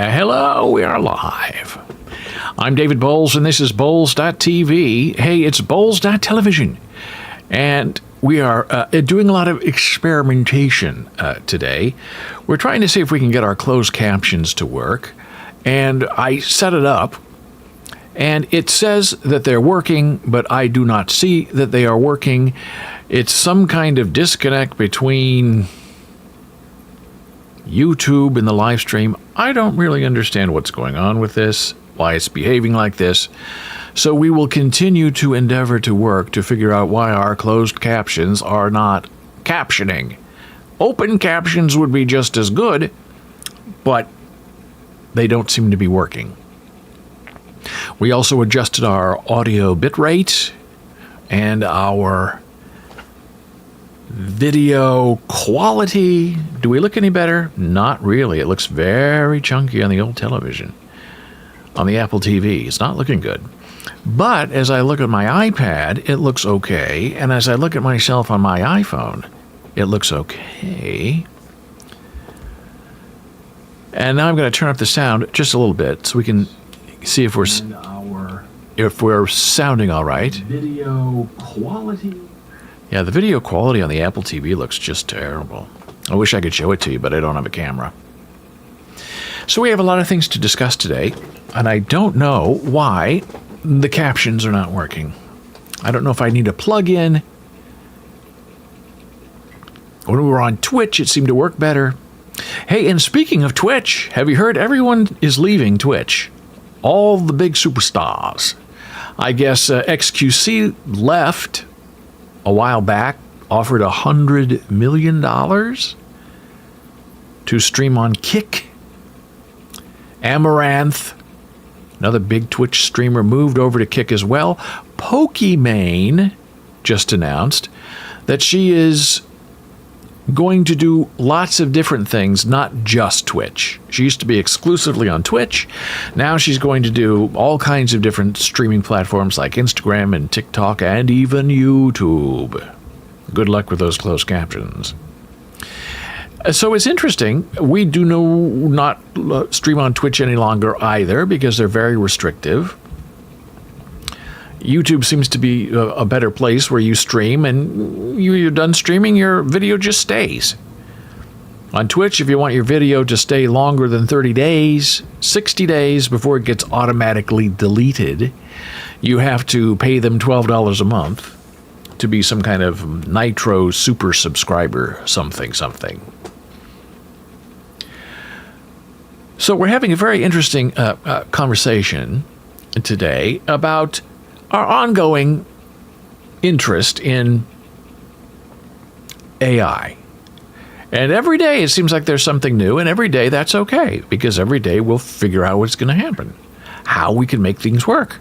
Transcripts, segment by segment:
Hello, we are live. I'm David Bowles, and this is Bowles.tv. Hey, it's Bowles.television. And we are doing a lot of experimentation today. We're trying to see if we can get our closed captions to work. And I set it up, and it says that they're working, but I do not see that they are working. It's some kind of disconnect between YouTube and the live stream. I don't really understand what's going on with this, why it's behaving like this. So we will continue to endeavor to work to figure out why our closed captions are not captioning. Open captions would be just as good, but they don't seem to be working. We also adjusted our audio bitrate and our video quality. Do we look any better? Not really. It looks very chunky on the old television. On the Apple TV, it's not looking good. But as I look at my iPad, it looks okay. And as I look at myself on my iPhone, it looks okay. And now I'm going to turn up the sound just a little bit so we can see if we're sounding all right. Video quality. Yeah, the video quality on the Apple TV looks just terrible. I wish I could show it to you, but I don't have a camera. So we have a lot of things to discuss today, and I don't know why the captions are not working. I don't know if I need a plug-in. When we were on Twitch, it seemed to work better. Hey, and speaking of Twitch, have you heard everyone is leaving Twitch? All the big superstars. I guess XQC left a while back, offered $100 million to stream on Kick. Amaranth, another big Twitch streamer, moved over to Kick as well. Pokimane just announced that she is going to do lots of different things, not just Twitch. She used to be exclusively on Twitch. Now she's going to do all kinds of different streaming platforms like Instagram and TikTok and even YouTube. Good luck with those closed captions. So it's interesting. We do not stream on Twitch any longer either because they're very restrictive. YouTube seems to be a better place where you stream, and you're done streaming, your video just stays. On Twitch, if you want your video to stay longer than 30 days, 60 days before it gets automatically deleted, you have to pay them $12 a month to be some kind of Nitro super subscriber, something. So we're having a very interesting conversation today about our ongoing interest in AI. And every day it seems like there's something new, and every day that's okay, because every day we'll figure out what's going to happen, how we can make things work.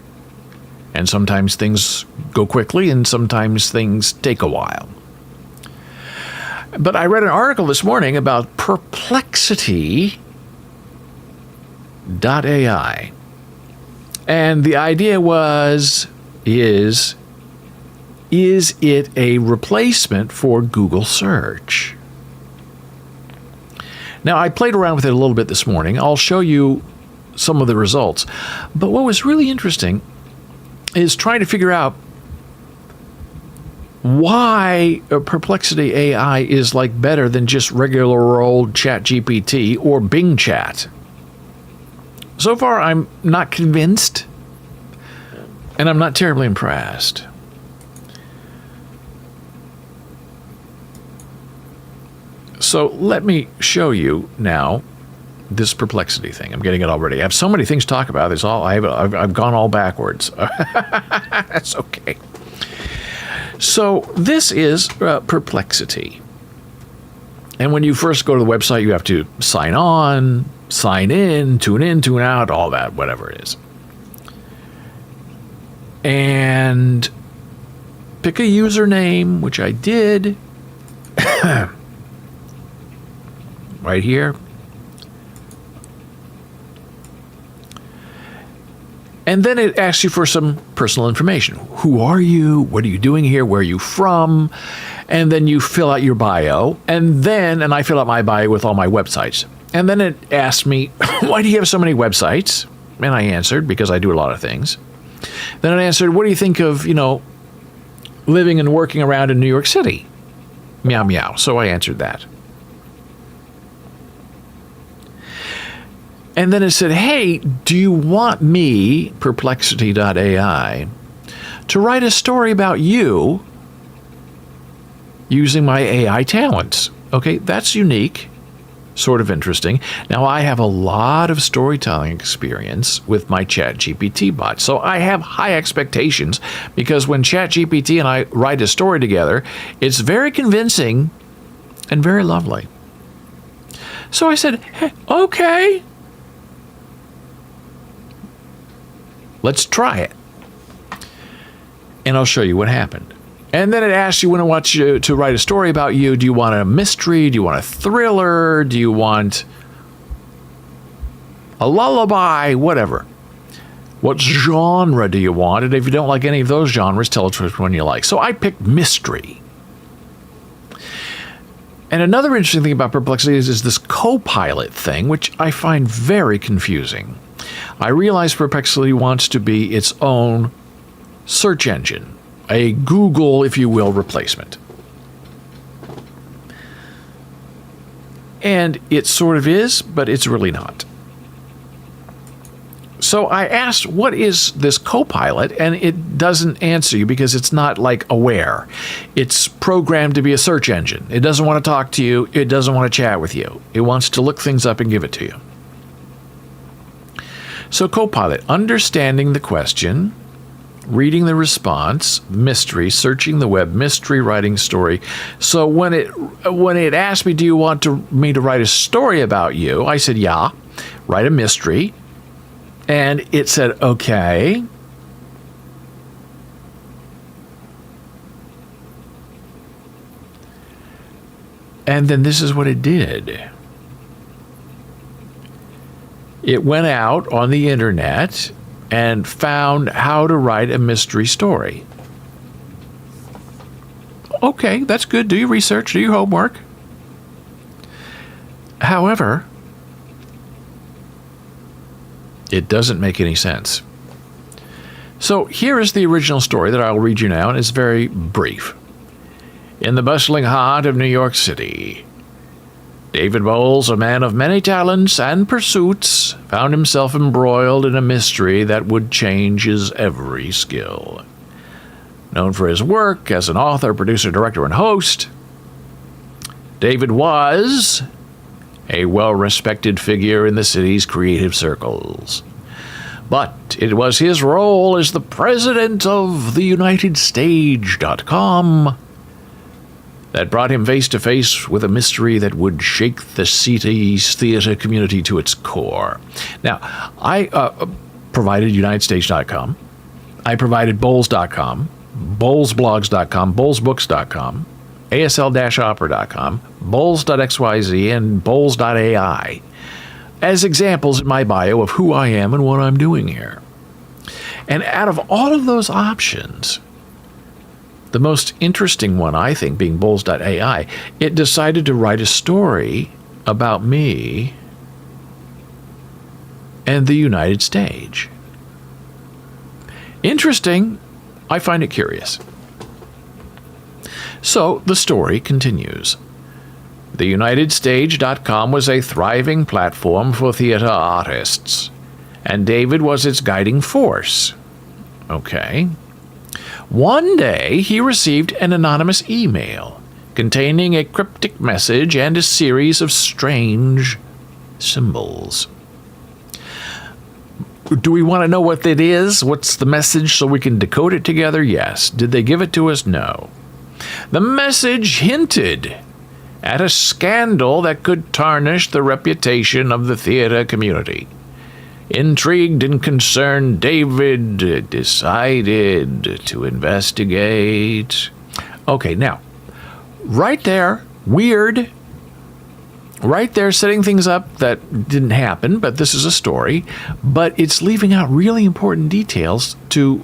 And sometimes things go quickly, and sometimes things take a while. But I read an article this morning about Perplexity.ai. And the idea is it a replacement for Google search? Now, I played around with it a little bit this morning. I'll show you some of the results. But what was really interesting is trying to figure out why Perplexity AI is like better than just regular old ChatGPT or Bing Chat. So far, I'm not convinced, and I'm not terribly impressed. So let me show you now this Perplexity thing. I'm getting it already. I have so many things to talk about. I've gone all backwards. That's okay. So this is Perplexity. And when you first go to the website, you have to sign on, sign in, tune out, all that, whatever it is. And pick a username, which I did. Right here. And then it asks you for some personal information. Who are you? What are you doing here? Where are you from? And then you fill out your bio. And I fill out my bio with all my websites. And then it asked me, why do you have so many websites? And I answered, because I do a lot of things. Then it answered, what do you think of, living and working around in New York City? Meow, meow. So I answered that. And then it said, hey, do you want me, Perplexity.ai, to write a story about you using my AI talents? Okay, that's unique. Sort of interesting. Now, I have a lot of storytelling experience with my ChatGPT bot, so I have high expectations because when ChatGPT and I write a story together, it's very convincing and very lovely. So I said, hey, okay, let's try it. And I'll show you what happened. And then it asks you when it wants you to write a story about you. Do you want a mystery? Do you want a thriller? Do you want a lullaby? Whatever. What genre do you want? And if you don't like any of those genres, tell us which one you like. So I picked mystery. And another interesting thing about Perplexity is this co-pilot thing, which I find very confusing. I realize Perplexity wants to be its own search engine. A Google, if you will, replacement. And it sort of is, but it's really not. So I asked, what is this Copilot? And it doesn't answer you because it's not like aware. It's programmed to be a search engine. It doesn't want to talk to you. It doesn't want to chat with you. It wants to look things up and give it to you. So Copilot, understanding the question, reading the response, mystery, searching the web, mystery, writing story. So when it asked me, do you want me to write a story about you? I said, yeah, write a mystery. And it said, okay. And then this is what it did. It went out on the internet and found how to write a mystery story. Okay, that's good. Do your research, do your homework. However, it doesn't make any sense. So here is the original story that I'll read you now, and it's very brief. In the bustling heart of New York City, David Bowles, a man of many talents and pursuits, found himself embroiled in a mystery that would change his every skill. Known for his work as an author, producer, director, and host, David was a well-respected figure in the city's creative circles. But it was his role as the president of the UnitedStage.com that brought him face-to-face with a mystery that would shake the city's theater community to its core. Now, I provided UnitedStage.com. I provided Bowles.com, BowlesBlogs.com, BowlesBooks.com, ASL-Opera.com, Bowles.xyz, and Bowles.ai as examples in my bio of who I am and what I'm doing here. And out of all of those options, the most interesting one, I think, being Bowles.ai, it decided to write a story about me and the United Stage. Interesting. I find it curious. So the story continues. The UnitedStage.com was a thriving platform for theater artists, and David was its guiding force. Okay. One day, he received an anonymous email containing a cryptic message and a series of strange symbols. Do we want to know what it is? What's the message so we can decode it together? Yes. Did they give it to us? No. The message hinted at a scandal that could tarnish the reputation of the theater community. Intrigued and concerned, David decided to investigate. Okay, now, right there, weird. Right there, setting things up that didn't happen, but this is a story. But it's leaving out really important details to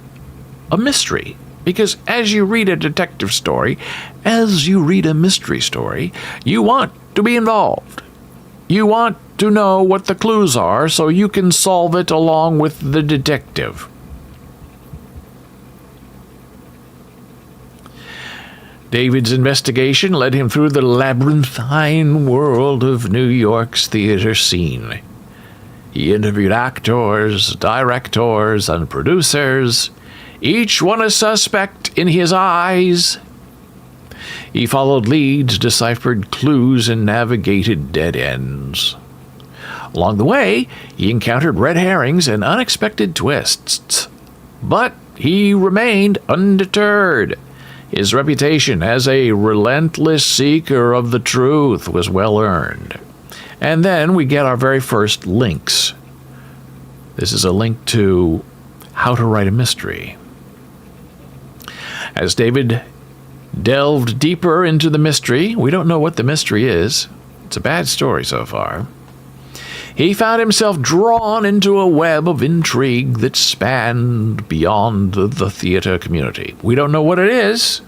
a mystery. Because as you read a detective story, as you read a mystery story, you want to be involved. You want to know what the clues are so you can solve it along with the detective. David's investigation led him through the labyrinthine world of New York's theater scene. He interviewed actors, directors, and producers, each one a suspect in his eyes. He followed leads, deciphered clues, and navigated dead ends. Along the way, he encountered red herrings and unexpected twists. But he remained undeterred. His reputation as a relentless seeker of the truth was well earned. And then we get our very first links. This is a link to How to Write a Mystery. As David delved deeper into the mystery, we don't know what the mystery is. It's a bad story so far. He found himself drawn into a web of intrigue that spanned beyond the theater community. We don't know what it is,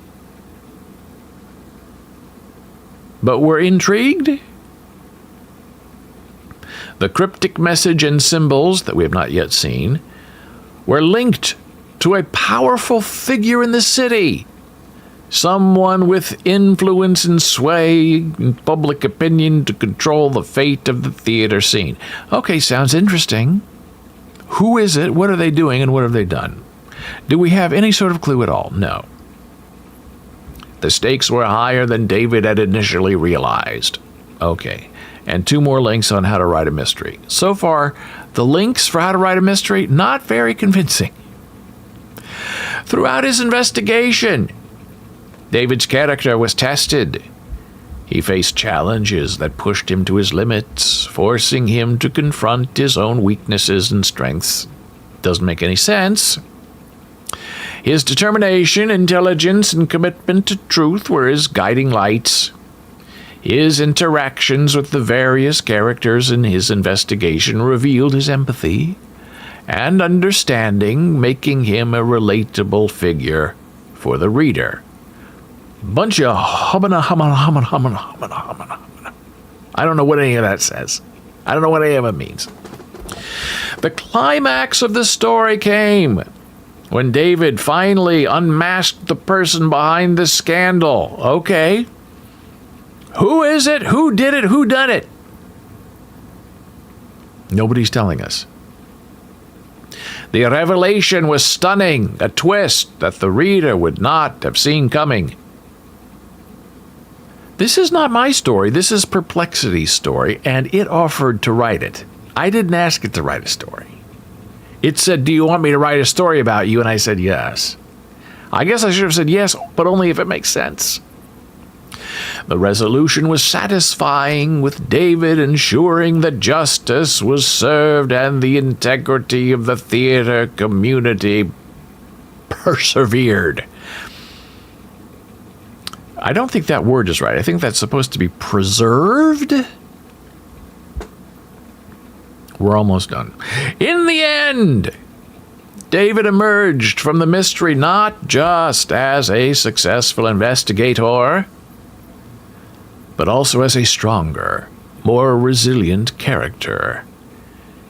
but we're intrigued. The cryptic message and symbols that we have not yet seen were linked to a powerful figure in the city, someone with influence and sway in public opinion to control the fate of the theater scene. Okay, sounds interesting. Who is it? What are they doing? And what have they done? Do we have any sort of clue at all? No. The stakes were higher than David had initially realized. Okay. And 2 more links on how to write a mystery. So far, the links for how to write a mystery, not very convincing. Throughout his investigation, David's character was tested. He faced challenges that pushed him to his limits, forcing him to confront his own weaknesses and strengths. Doesn't make any sense. His determination, intelligence, and commitment to truth were his guiding lights. His interactions with the various characters in his investigation revealed his empathy and understanding, making him a relatable figure for the reader. Bunch of humana. I don't know what any of that says. I don't know what any of it means. The climax of the story came when David finally unmasked the person behind the scandal. Okay. Who is it? Who did it? Who done it? Nobody's telling us. The revelation was stunning, a twist that the reader would not have seen coming. This is not my story. This is Perplexity's story, and it offered to write it. I didn't ask it to write a story. It said, "Do you want me to write a story about you?" And I said, yes. I guess I should have said yes, but only if it makes sense. The resolution was satisfying, with David ensuring that justice was served and the integrity of the theater community persevered. I don't think that word is right. I think that's supposed to be preserved. We're almost done. In the end, David emerged from the mystery not just as a successful investigator, but also as a stronger, more resilient character.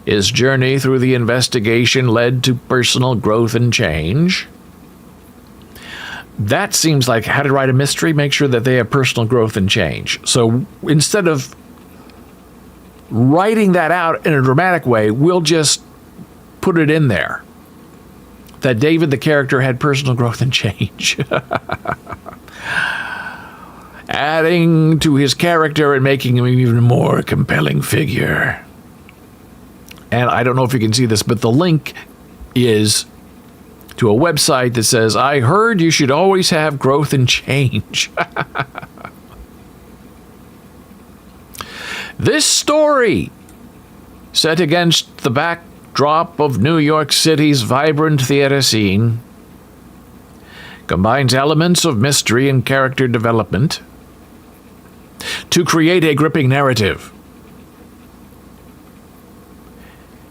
His journey through the investigation led to personal growth and change. That seems like how to write a mystery, make sure that they have personal growth and change. So instead of writing that out in a dramatic way, we'll just put it in there that David, the character, had personal growth and change. Adding to his character and making him an even more compelling figure. And I don't know if you can see this, but the link is to a website that says, "I heard you should always have growth and change." This story, set against the backdrop of New York City's vibrant theater scene, combines elements of mystery and character development to create a gripping narrative.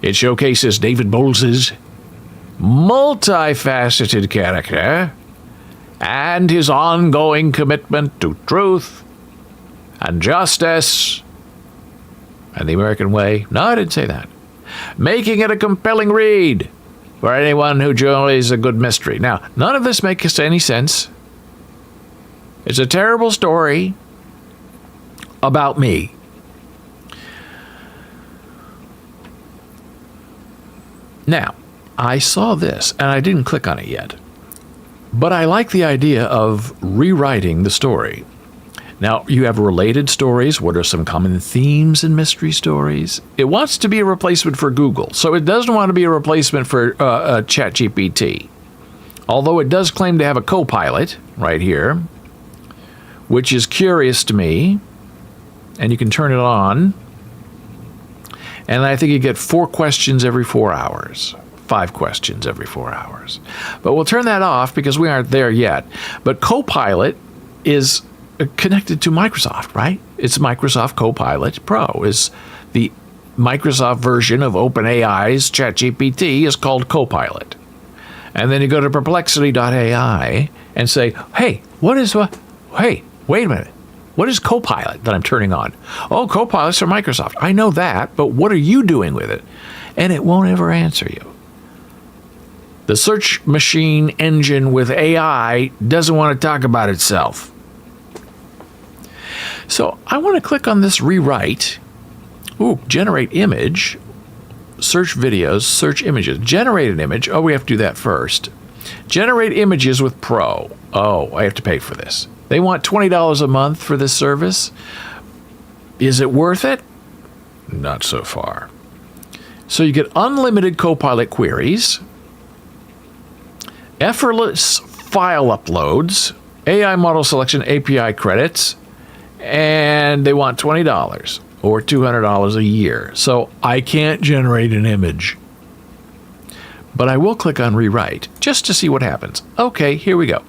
It showcases David Bowles's multifaceted character and his ongoing commitment to truth and justice And the American way, no, I didn't say that. Making it a compelling read for anyone who enjoys a good mystery. Now, none of this makes any sense. It's a terrible story about me. Now, I saw this, and I didn't click on it yet. But I like the idea of rewriting the story. Now, you have related stories. What are some common themes in mystery stories? It wants to be a replacement for Google, so it doesn't want to be a replacement for ChatGPT. Although it does claim to have a co-pilot right here, which is curious to me. And you can turn it on. And I think you get 4 questions every 4 hours. 5 questions every 4 hours. But we'll turn that off because we aren't there yet. But Copilot is connected to Microsoft, right? It's Microsoft Copilot Pro. Is the Microsoft version of OpenAI's ChatGPT is called Copilot. And then you go to Perplexity.ai and say, hey, hey, wait a minute. What is Copilot that I'm turning on? Oh, Copilot's from Microsoft. I know that, but what are you doing with it? And it won't ever answer you. The search machine engine with AI doesn't want to talk about itself. So I want to click on this rewrite. Ooh, generate image. Search videos, search images. Generate an image. Oh, we have to do that first. Generate images with Pro. Oh, I have to pay for this. They want $20 a month for this service. Is it worth it? Not so far. So you get unlimited Copilot queries, effortless file uploads, AI model selection, API credits, and they want $20 or $200 a year. So I can't generate an image. But I will click on rewrite just to see what happens. Okay, here we go.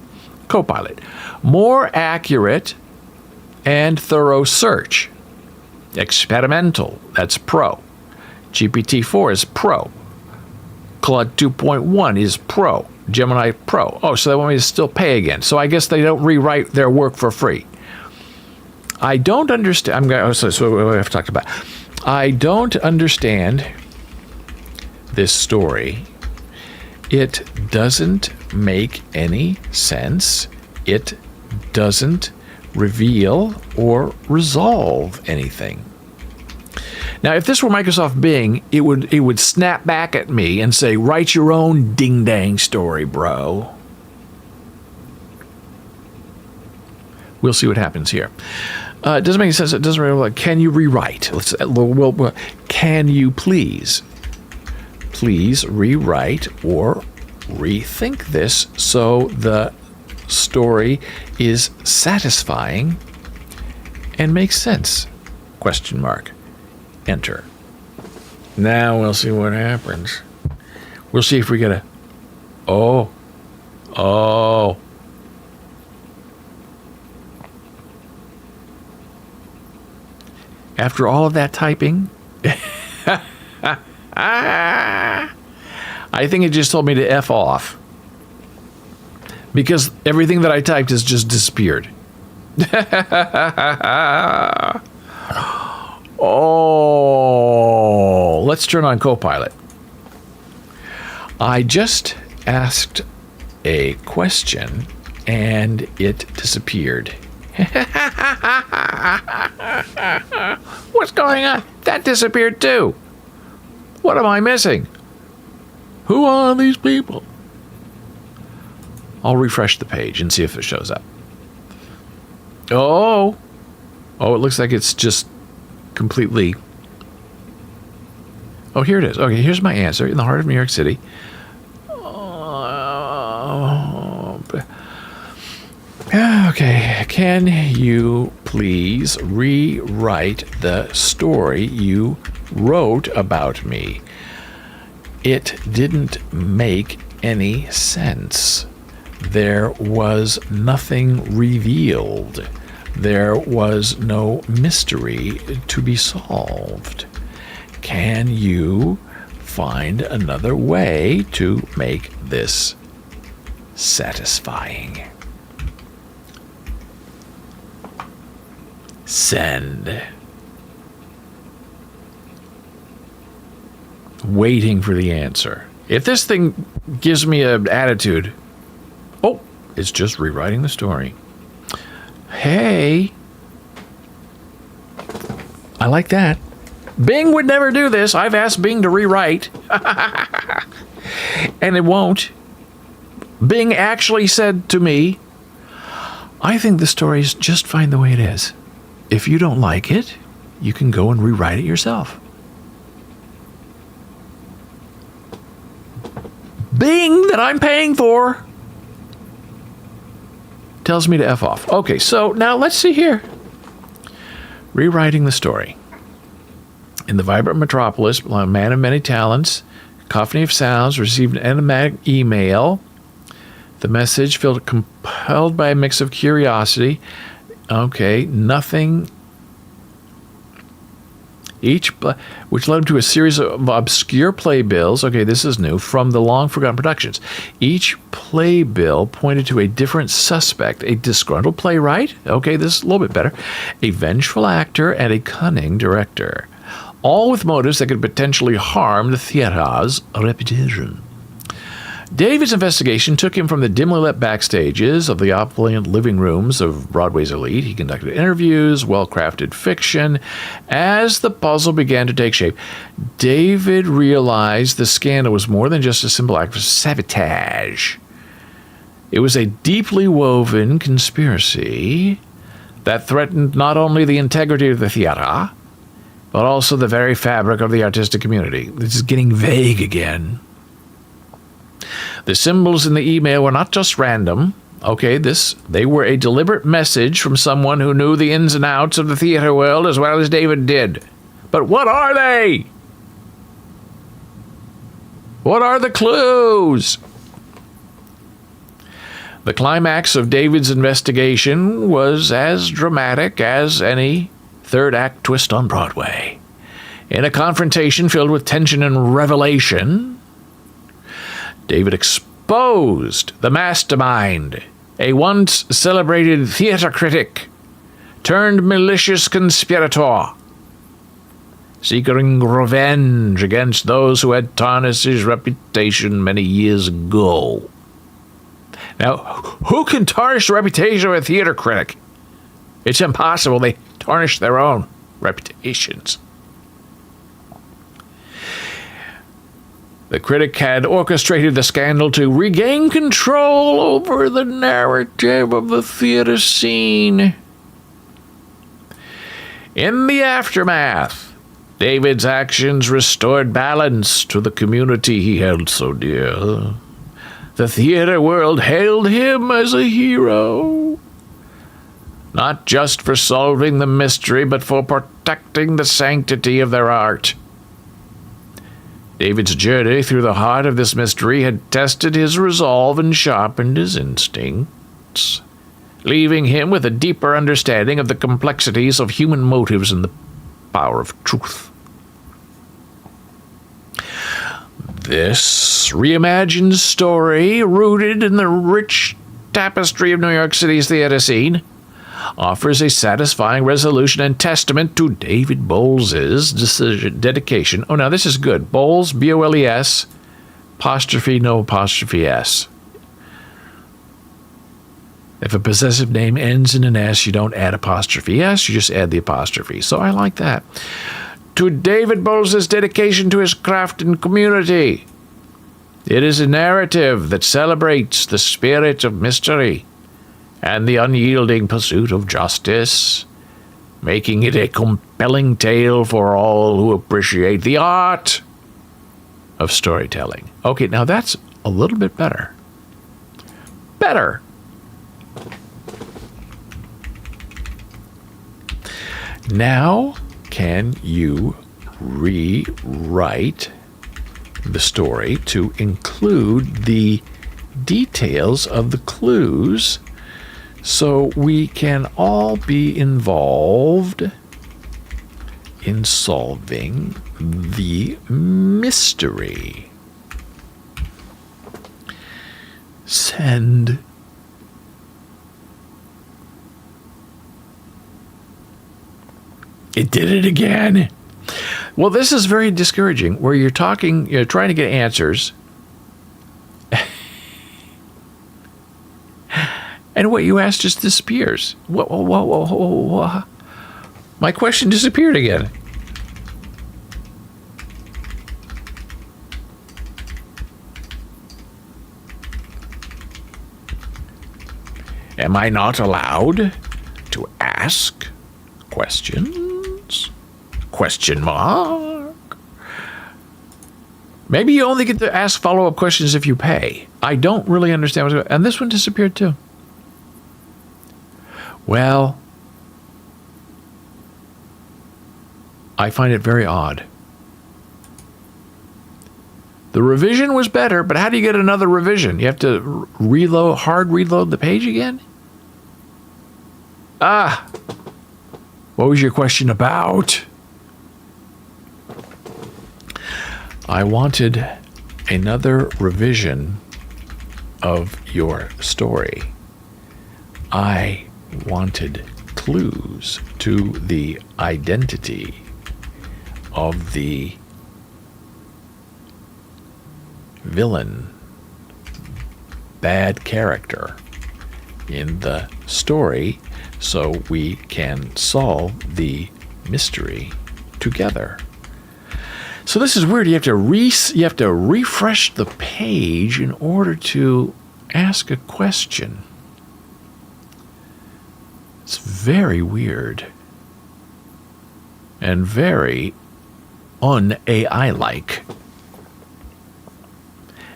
Copilot. More accurate and thorough search. Experimental, that's Pro. GPT-4 is Pro. Claude 2.1 is Pro. Gemini Pro. Oh, so they want me to still pay again. So I guess they don't rewrite their work for free. I don't understand. So we have talked about. I don't understand this story. It doesn't make any sense. It doesn't reveal or resolve anything. Now, if this were Microsoft Bing, it would snap back at me and say, write your own ding-dang story, bro. We'll see what happens here. It doesn't make any sense. It doesn't really. Can you rewrite? Can you please rewrite or rethink this so the story is satisfying and makes sense? Question mark. Enter. Now we'll see what happens. We'll see if we get a. Oh. After all of that typing, I think it just told me to F off. Because everything that I typed has just disappeared. Oh, let's turn on Copilot. I just asked a question and it disappeared. What's going on? That disappeared too. What am I missing? Who are these people? I'll refresh the page and see if it shows up. Oh, it looks like it's just completely. Oh, here it is. Okay, here's my answer. In the heart of New York City. Okay, can you please rewrite the story you wrote about me? It didn't make any sense. There was nothing revealed. There was no mystery to be solved. Can you find another way to make this satisfying? Send. waiting for the answer. If this thing gives me an attitude, oh, it's just rewriting the story. Hey, I like that. Bing would never do this. I've asked Bing to rewrite, and it won't. Bing actually said to me, I think the story's just fine the way it is. If you don't like it, you can go and rewrite it yourself. Bing, that I'm paying for, tells me to F off. Okay, so now let's see here. Rewriting the story. In the vibrant metropolis, a man of many talents, cacophony of sounds, received an enigmatic email. The message felt compelled by a mix of curiosity. Okay, nothing. Which led him to a series of obscure playbills. Okay, this is new. From the long-forgotten productions. Each playbill pointed to a different suspect. A disgruntled playwright. Okay, this is a little bit better. A vengeful actor and a cunning director. All with motives that could potentially harm the theater's reputation. David's investigation took him from the dimly lit backstages of the opulent living rooms of Broadway's elite. He conducted interviews, well-crafted fiction. As the puzzle began to take shape, David realized the scandal was more than just a simple act of sabotage. It was a deeply woven conspiracy that threatened not only the integrity of the theater, but also the very fabric of the artistic community. This is getting vague again. The symbols in the email were not just random. Okay, they were a deliberate message from someone who knew the ins and outs of the theater world as well as David did. But what are they? What are the clues? The climax of David's investigation was as dramatic as any third act twist on Broadway. In a confrontation filled with tension and revelation, David exposed the mastermind, a once celebrated theater critic turned malicious conspirator, seeking revenge against those who had tarnished his reputation many years ago. Now, who can tarnish the reputation of a theater critic? It's impossible. They tarnish their own reputations. The critic had orchestrated the scandal to regain control over the narrative of the theater scene. In the aftermath, David's actions restored balance to the community he held so dear. The theater world hailed him as a hero, not just for solving the mystery, but for protecting the sanctity of their art. David's journey through the heart of this mystery had tested his resolve and sharpened his instincts, leaving him with a deeper understanding of the complexities of human motives and the power of truth. This reimagined story, rooted in the rich tapestry of New York City's theater scene, offers a satisfying resolution and testament to David Bowles' dedication. Oh, now this is good. Bowles, B-O-L-E-S, apostrophe, no apostrophe S. If a possessive name ends in an S, you don't add apostrophe S, you just add the apostrophe. So I like that. To David Bowles' dedication to his craft and community. It is a narrative that celebrates the spirit of mystery and the unyielding pursuit of justice, making it a compelling tale for all who appreciate the art of storytelling. Okay, now that's a little bit better. Better. Now, can you rewrite the story to include the details of the clues so we can all be involved in solving the mystery? Send. It did it again. Well, this is very discouraging, where you're trying to get answers, and what you ask just disappears. Whoa. My question disappeared again. Am I not allowed to ask questions? Question mark. Maybe you only get to ask follow-up questions if you pay. I don't really understand what's going on. And this one disappeared too. Well, I find it very odd. The revision was better, but how do you get another revision? You have to hard reload the page again? What was your question about? I wanted another revision of your story. I wanted clues to the identity of the villain, bad character in the story, so we can solve the mystery together. So this is weird. You have to refresh the page in order to ask a question. It's very weird and very un-AI-like.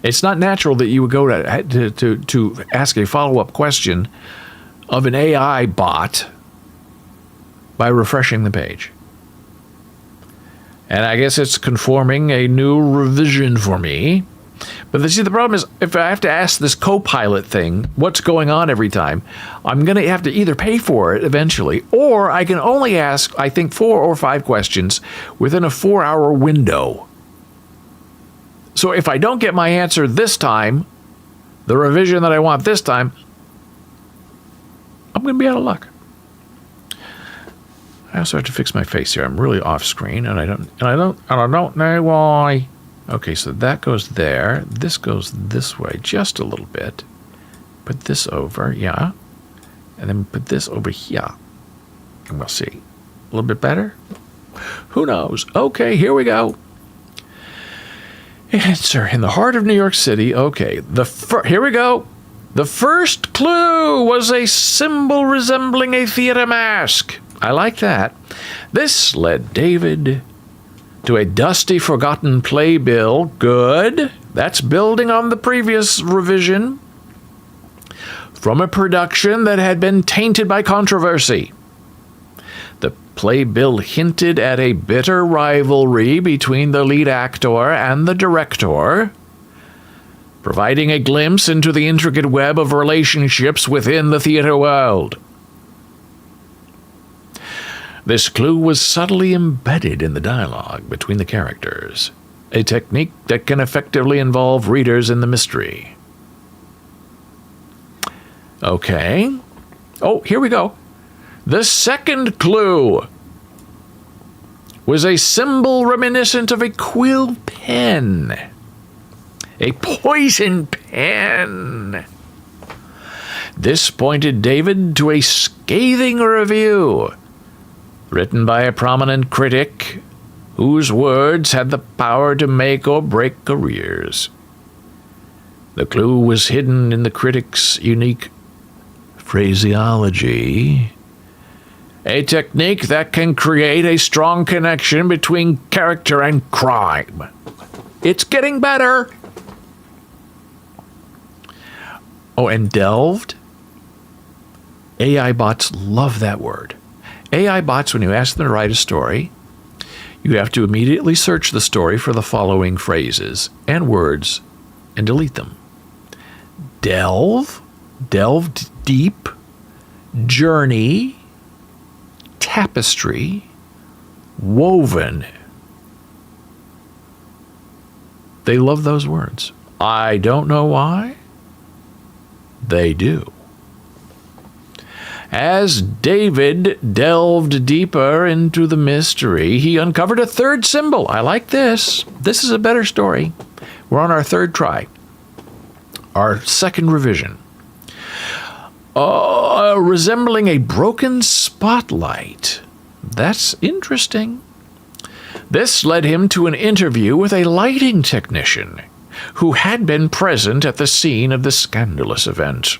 It's not natural that you would go to ask a follow-up question of an AI bot by refreshing the page. And I guess it's conforming a new revision for me. But see, the problem is, if I have to ask this Copilot thing what's going on every time, I'm going to have to either pay for it eventually, or I can only ask, I think, 4 or 5 questions within a 4-hour window. So if I don't get my answer this time, the revision that I want this time, I'm going to be out of luck. I also have to fix my face here. I'm really off screen, and I don't know why. Okay, so that goes there. This goes this way just a little bit. Put this over, yeah. And then put this over here. And we'll see. A little bit better? Who knows? Okay, here we go. Answer in the heart of New York City. Okay, here we go. The first clue was a symbol resembling a theater mask. I like that. This led David to a dusty, forgotten playbill. Good. That's building on the previous revision. From a production that had been tainted by controversy. The playbill hinted at a bitter rivalry between the lead actor and the director, providing a glimpse into the intricate web of relationships within the theater world. This clue was subtly embedded in the dialogue between the characters, a technique that can effectively involve readers in the mystery. Okay. Oh, here we go. The second clue was a symbol reminiscent of a quill pen. A poison pen. This pointed David to a scathing review written by a prominent critic whose words had the power to make or break careers. The clue was hidden in the critic's unique phraseology, a technique that can create a strong connection between character and crime. It's getting better. Oh, and delved? AI bots love that word. AI bots, when you ask them to write a story, you have to immediately search the story for the following phrases and words and delete them. Delved deep, journey, tapestry, woven. They love those words. I don't know why. They do. As David delved deeper into the mystery, he uncovered a third symbol. I like this. This is a better story. We're on our third try. Our second revision. Resembling a broken spotlight. That's interesting. This led him to an interview with a lighting technician who had been present at the scene of the scandalous event.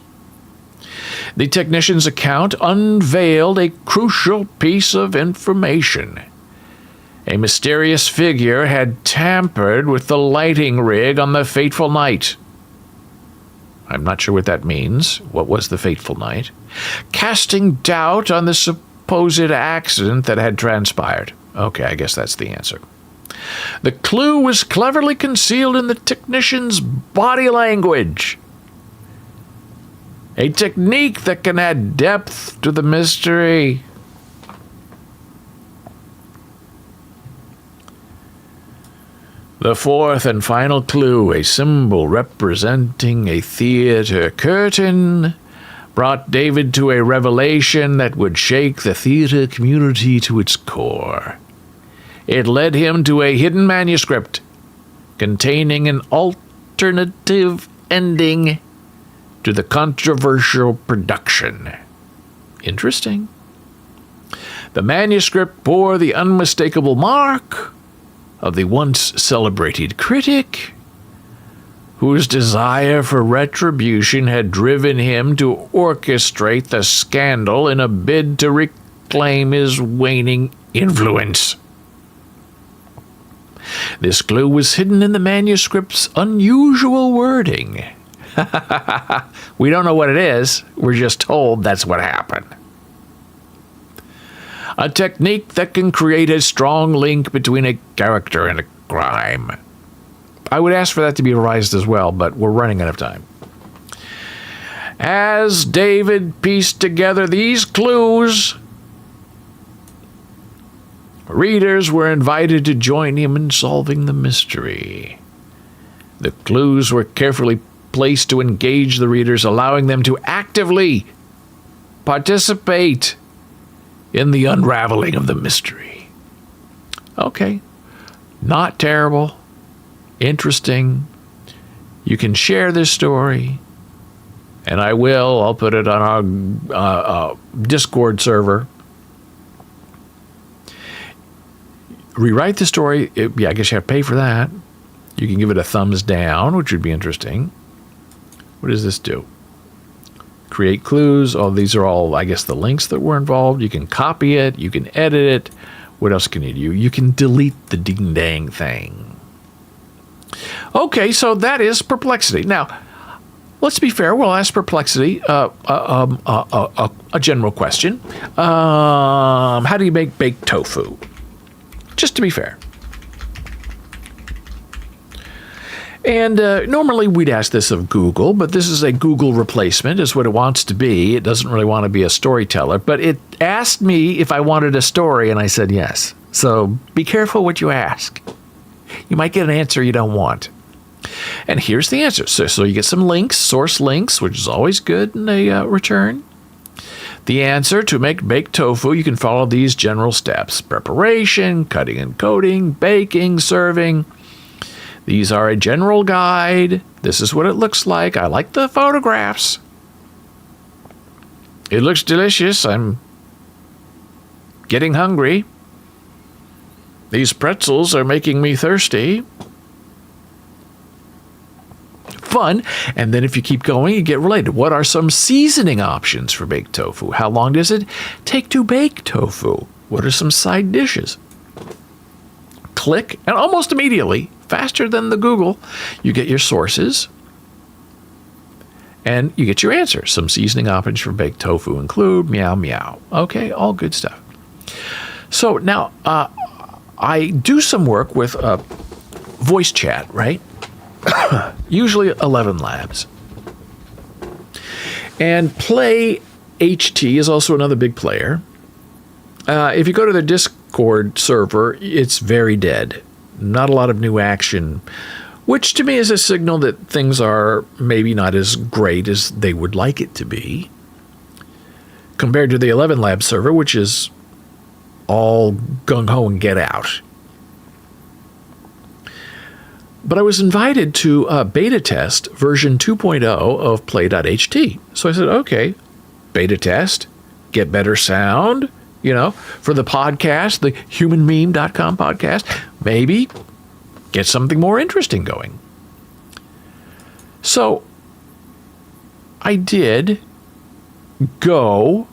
The technician's account unveiled a crucial piece of information. A mysterious figure had tampered with the lighting rig on the fateful night. I'm not sure what that means. What was the fateful night? Casting doubt on the supposed accident that had transpired. Okay, I guess that's the answer. The clue was cleverly concealed in the technician's body language. A technique that can add depth to the mystery. The fourth and final clue, a symbol representing a theater curtain, brought David to a revelation that would shake the theater community to its core. It led him to a hidden manuscript containing an alternative ending to the controversial production. Interesting. The manuscript bore the unmistakable mark of the once celebrated critic, whose desire for retribution had driven him to orchestrate the scandal in a bid to reclaim his waning influence. This clue was hidden in the manuscript's unusual wording. We don't know what it is. We're just told that's what happened. A technique that can create a strong link between a character and a crime. I would ask for that to be revised as well, but we're running out of time. As David pieced together these clues, readers were invited to join him in solving the mystery. The clues were carefully placed to engage the readers, allowing them to actively participate in the unraveling of the mystery. Okay, not terrible, interesting. You can share this story, and I will. I'll put it on our Discord server. Rewrite the story. I guess you have to pay for that. You can give it a thumbs down, which would be interesting. What does this do? Create clues. Oh, these are all, I guess, the links that were involved. You can copy it. You can edit it. What else can you do? You can delete the ding-dang thing. Okay, so that is Perplexity. Now, let's be fair. We'll ask Perplexity a general question. How do you make baked tofu? Just to be fair. And normally we'd ask this of Google, but this is a Google replacement, is what it wants to be. It doesn't really want to be a storyteller, but it asked me if I wanted a story, and I said yes. So be careful what you ask. You might get an answer you don't want. And here's the answer. So you get some links, source links, which is always good in a return. The answer: to make baked tofu, you can follow these general steps: preparation, cutting and coating, baking, serving. These are a general guide. This is what it looks like. I like the photographs. It looks delicious. I'm getting hungry. These pretzels are making me thirsty. Fun. And then if you keep going, you get related. What are some seasoning options for baked tofu? How long does it take to bake tofu? What are some side dishes? Click, and almost immediately, faster than the Google, you get your sources, and you get your answer. Some seasoning options for baked tofu include meow meow. Okay, all good stuff. So now, I do some work with voice chat, right? Usually 11 Labs. And Play.HT is also another big player. If you go to the Discord server, it's very dead. Not a lot of new action, which to me is a signal that things are maybe not as great as they would like it to be. compared to the 11 Lab server, which is all gung-ho and get out. But I was invited to beta test version 2.0 of Play.HT. So I said, okay, beta test, get better sound, for the podcast, the humanmeme.com podcast, maybe get something more interesting going. So I did go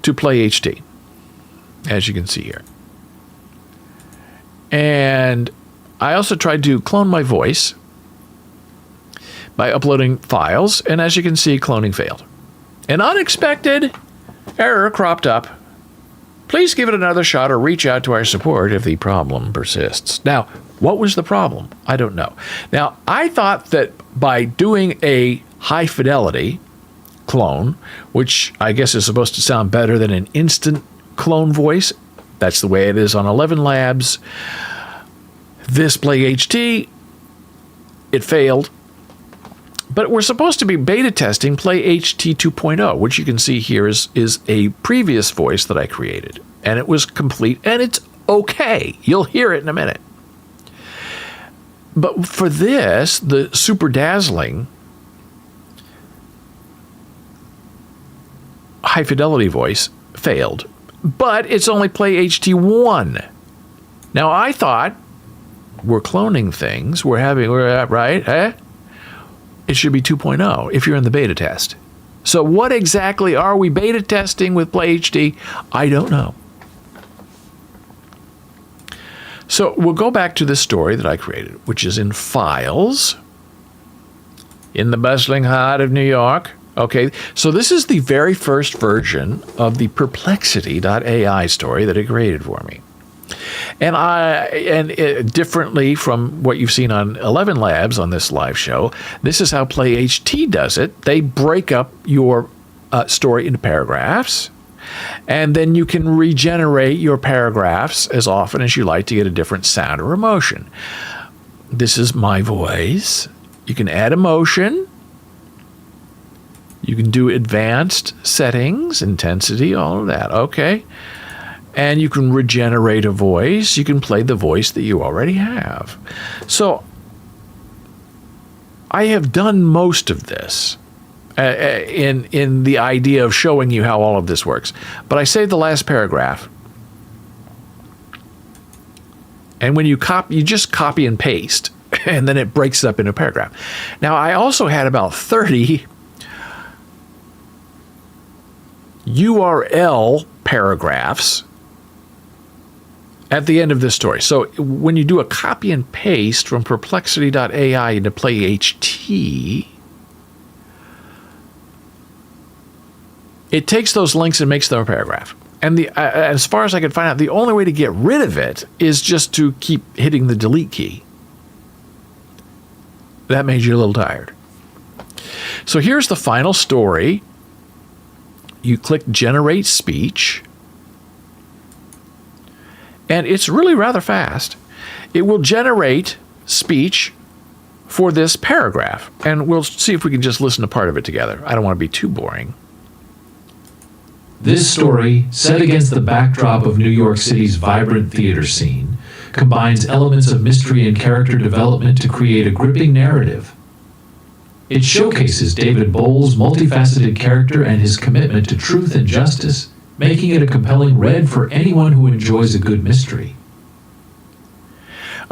to Play.HT, as you can see here. And I also tried to clone my voice by uploading files, and as you can see, cloning failed. An unexpected error cropped up. Please give it another shot or reach out to our support if the problem persists. Now, what was the problem? I don't know. Now, I thought that by doing a high-fidelity clone, which I guess is supposed to sound better than an instant clone voice, that's the way it is on 11 Labs, this Play.HT, it failed. But we're supposed to be beta testing Play.HT 2.0, which you can see here is a previous voice that I created. And it was complete, and it's okay. You'll hear it in a minute. But for this, the super dazzling high-fidelity voice failed. But it's only Play.HT 1. Now, I thought, we're cloning things, we're at, right? Eh? It should be 2.0 if you're in the beta test. So what exactly are we beta testing with Play.HT? I don't know. So we'll go back to this story that I created, which is in Files, in the bustling heart of New York. Okay, so this is the very first version of the Perplexity.ai story that it created for me. And differently from what you've seen on 11 Labs on this live show, this is how Play.HT does it. They break up your story into paragraphs, and then you can regenerate your paragraphs as often as you like to get a different sound or emotion. This is my voice. You can add emotion. You can do advanced settings, intensity, all of that. Okay. And you can regenerate a voice. You can play the voice that you already have. So I have done most of this in the idea of showing you how all of this works. But I saved the last paragraph. And when you copy, you just copy and paste, and then it breaks it up into a paragraph. Now, I also had about 30 URL paragraphs at the end of this story. So when you do a copy and paste from Perplexity.ai into Play.HT, it takes those links and makes them a paragraph. And as far as I could find out, the only way to get rid of it is just to keep hitting the delete key. That made you a little tired. So here's the final story. You click Generate Speech. And it's really rather fast. It will generate speech for this paragraph. And we'll see if we can just listen to part of it together. I don't want to be too boring. This story, set against the backdrop of New York City's vibrant theater scene, combines elements of mystery and character development to create a gripping narrative. It showcases David Bohl's multifaceted character and his commitment to truth and justice, making it a compelling read for anyone who enjoys a good mystery.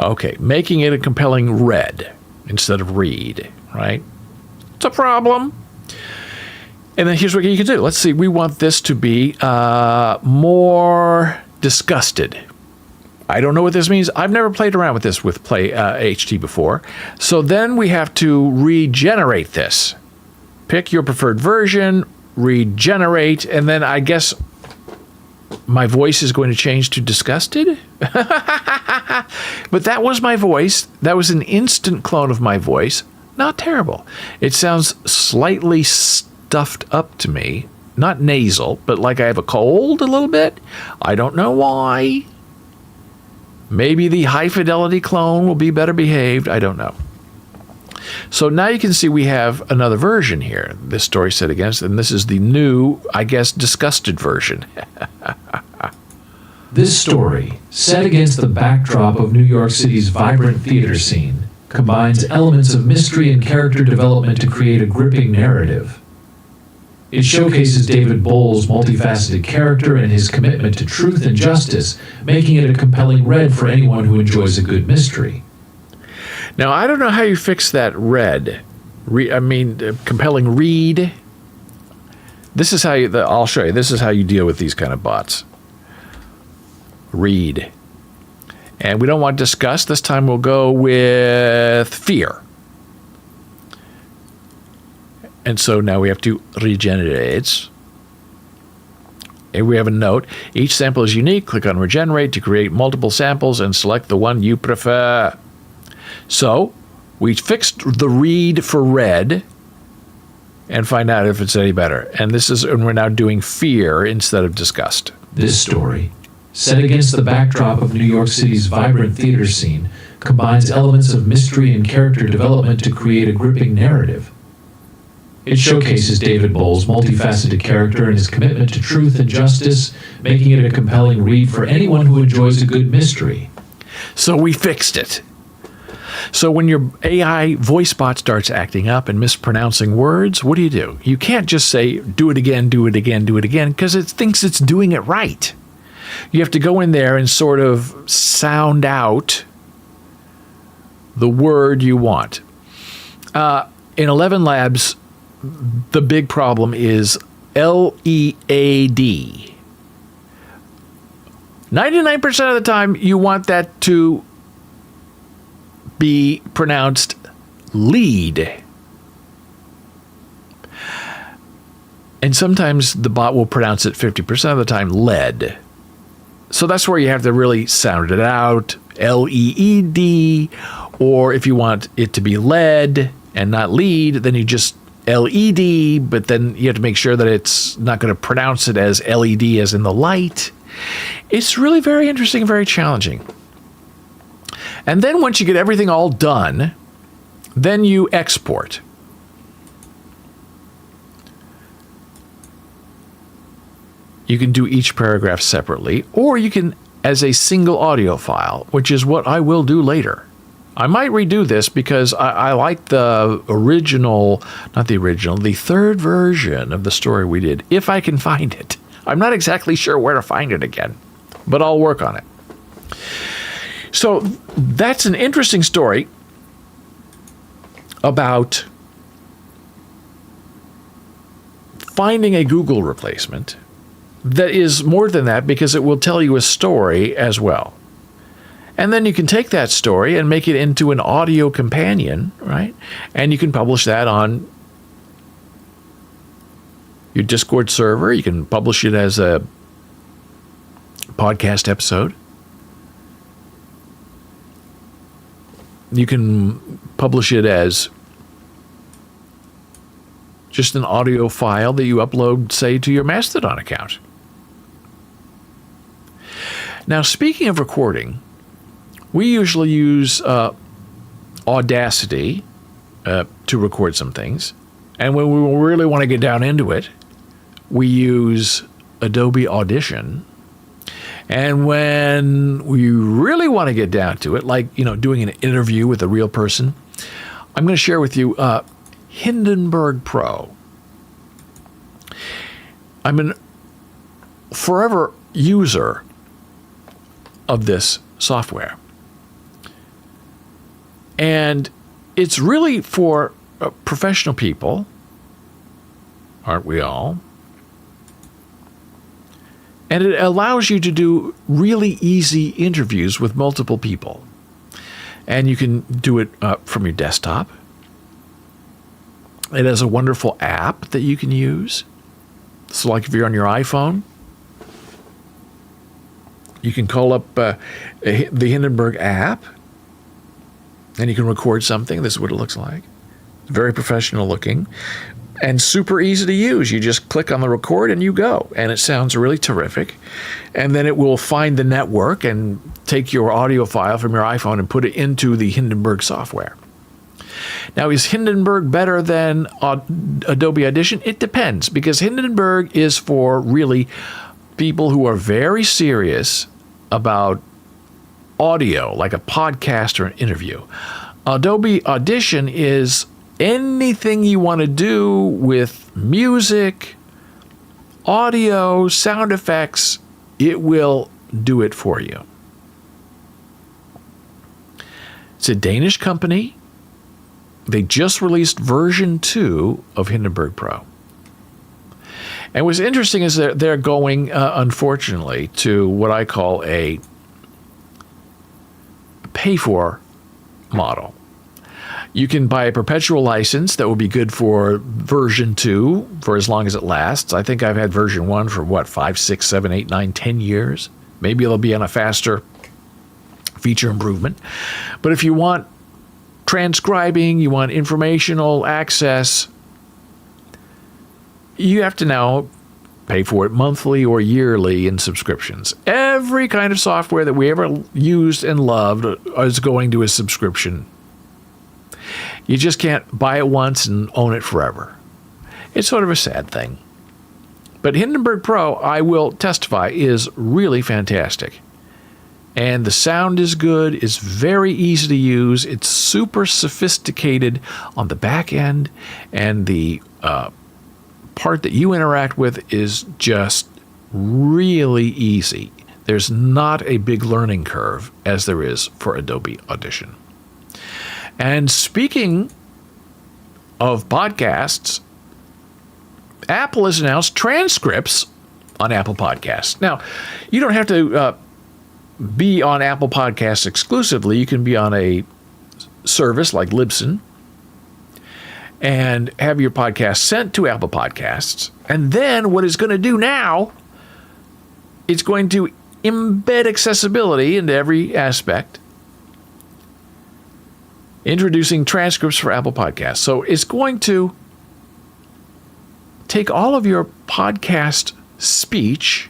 Okay, making it a compelling read instead of read, right? It's a problem. And then here's what you can do. Let's see, we want this to be more disgusted. I don't know what this means. I've never played around with this with Play.HT before. So then we have to regenerate this. Pick your preferred version, regenerate, and then I guess my voice is going to change to disgusted. But that was my voice. That was an instant clone of my voice. Not terrible. It sounds slightly stuffed up to me. Not nasal, but like I have a cold a little bit. I don't know why. Maybe the high fidelity clone will be better behaved. I don't know. So now you can see we have another version here. This story set against, and this is the new, I guess, disgusted version. This story, set against the backdrop of New York City's vibrant theater scene, combines elements of mystery and character development to create a gripping narrative. It showcases David Bohl's multifaceted character and his commitment to truth and justice, making it a compelling read for anyone who enjoys a good mystery. Now, I don't know how you fix that read. Compelling read. This is how I'll show you. This is how you deal with these kind of bots. Read. And we don't want discuss. This time we'll go with fear. And so now we have to regenerate. And we have a note. Each sample is unique. Click on regenerate to create multiple samples and select the one you prefer. So we fixed the read for red and find out if it's any better. And we're now doing fear instead of disgust. This story, set against the backdrop of New York City's vibrant theater scene, combines elements of mystery and character development to create a gripping narrative. It showcases David Bohl's multifaceted character and his commitment to truth and justice, making it a compelling read for anyone who enjoys a good mystery. So we fixed it. So when your AI voice bot starts acting up and mispronouncing words, what do? You can't just say, do it again, do it again, do it again, because it thinks it's doing it right. You have to go in there and sort of sound out the word you want. In 11 Labs, the big problem is L-E-A-D. 99% of the time, you want that to be pronounced lead. And sometimes the bot will pronounce it 50% of the time lead. So that's where you have to really sound it out, L-E-E-D, or if you want it to be lead and not lead, then you just L-E-D, but then you have to make sure that it's not going to pronounce it as L-E-D as in the light. It's really very interesting and very challenging. And then once you get everything all done, then you export. You can do each paragraph separately, or you can as a single audio file, which is what I will do later. I might redo this because I like the the third version of the story we did, if I can find it. I'm not exactly sure where to find it again, but I'll work on it. So that's an interesting story about finding a Google replacement that is more than that, because it will tell you a story as well. And then you can take that story and make it into an audio companion, right? And you can publish that on your Discord server. You can publish it as a podcast episode. You can publish it as just an audio file that you upload, say, to your Mastodon account. Now, speaking of recording, we usually use Audacity to record some things. And when we really want to get down into it, we use Adobe Audition. And when we really want to get down to it, like, doing an interview with a real person, I'm going to share with you Hindenburg Pro. I'm a forever user of this software. And it's really for professional people, aren't we all? And it allows you to do really easy interviews with multiple people. And you can do it from your desktop. It has a wonderful app that you can use. So like if you're on your iPhone, you can call up the Hindenburg app, and you can record something. This is what it looks like. Very professional looking and super easy to use. You just click on the record and you go, and it sounds really terrific. And then it will find the network and take your audio file from your iPhone and put it into the Hindenburg software. Now, is Hindenburg better than Adobe Audition? It depends, because Hindenburg is for really people who are very serious about audio, like a podcast or an interview. Adobe Audition is anything you want to do with music, audio, sound effects. It will do it for you. It's a Danish company. They just released version 2 of Hindenburg Pro. And what's interesting is that they're going, unfortunately, to what I call a pay-for model. You can buy a perpetual license that will be good for version 2 for as long as it lasts. I think I've had version 1 for 5, 6, 7, 8, 9, 10 years. Maybe it'll be on a faster feature improvement. But if you want transcribing, you want informational access, you have to now pay for it monthly or yearly in subscriptions. Every kind of software that we ever used and loved is going to a subscription. You just can't buy it once and own it forever. It's sort of a sad thing. But Hindenburg Pro, I will testify, is really fantastic. And the sound is good. It's very easy to use. It's super sophisticated on the back end. And the part that you interact with is just really easy. There's not a big learning curve as there is for Adobe Audition. And speaking of podcasts, Apple has announced transcripts on Apple Podcasts. Now, you don't have to be on Apple Podcasts exclusively. You can be on a service like Libsyn and have your podcast sent to Apple Podcasts. And then what it's going to do now, it's going to embed accessibility into every aspect, introducing transcripts for Apple Podcasts. So it's going to take all of your podcast speech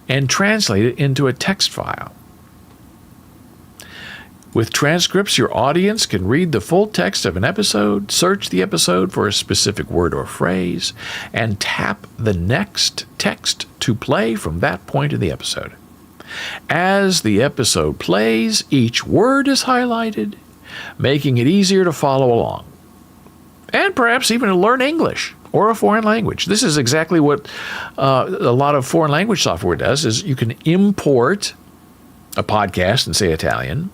and translate it into a text file. With transcripts, your audience can read the full text of an episode, search the episode for a specific word or phrase, and tap the next text to play from that point in the episode. As the episode plays, each word is highlighted, making it easier to follow along, and perhaps even to learn English or a foreign language. This is exactly what a lot of foreign language software does, is you can import a podcast in, say, Italian.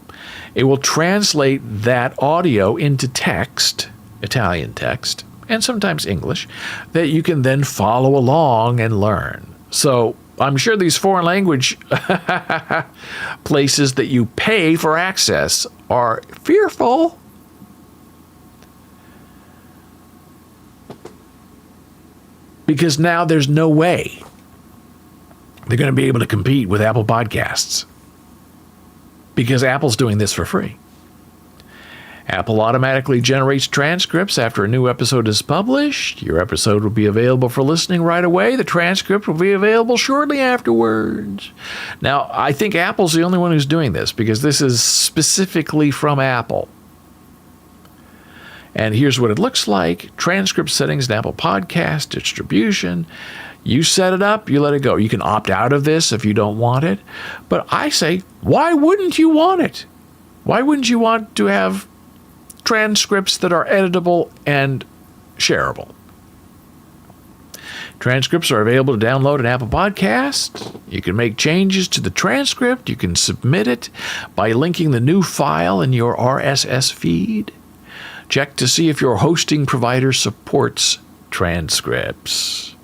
It will translate that audio into text, Italian text, and sometimes English, that you can then follow along and learn. So I'm sure these foreign language places that you pay for access are fearful. Because now there's no way they're going to be able to compete with Apple Podcasts. Because Apple's doing this for free. Apple automatically generates transcripts after a new episode is published. Your episode will be available for listening right away. The transcript will be available shortly afterwards. Now, I think Apple's the only one who's doing this, because this is specifically from Apple. And here's what it looks like. Transcript settings in Apple Podcast, distribution. You set it up, you let it go. You can opt out of this if you don't want it. But I say, why wouldn't you want it? Why wouldn't you want to have transcripts that are editable and shareable? Transcripts are available to download in Apple Podcasts. You can make changes to the transcript. You can submit it by linking the new file in your RSS feed. Check to see if your hosting provider supports transcripts.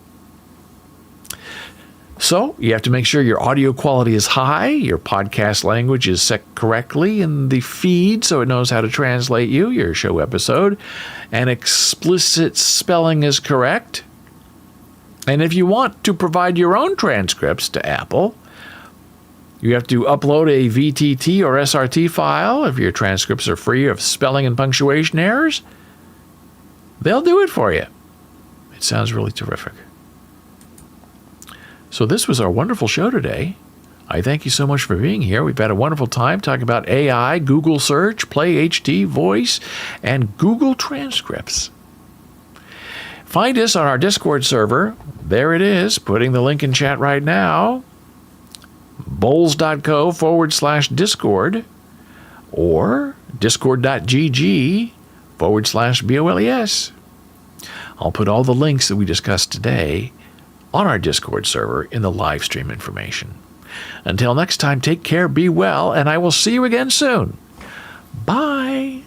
So you have to make sure your audio quality is high, your podcast language is set correctly in the feed so it knows how to translate your show episode, and explicit spelling is correct. And if you want to provide your own transcripts to Apple, you have to upload a VTT or SRT file. If your transcripts are free of spelling and punctuation errors, they'll do it for you. It sounds really terrific. So this was our wonderful show today. I thank you so much for being here. We've had a wonderful time talking about AI, Google Search, Play.HT, Voice, and Google Transcripts. Find us on our Discord server. There it is, putting the link in chat right now. bowls.co/Discord or discord.gg/BOLES. I'll put all the links that we discussed today on our Discord server in the live stream information. Until next time, take care, be well, and I will see you again soon. Bye.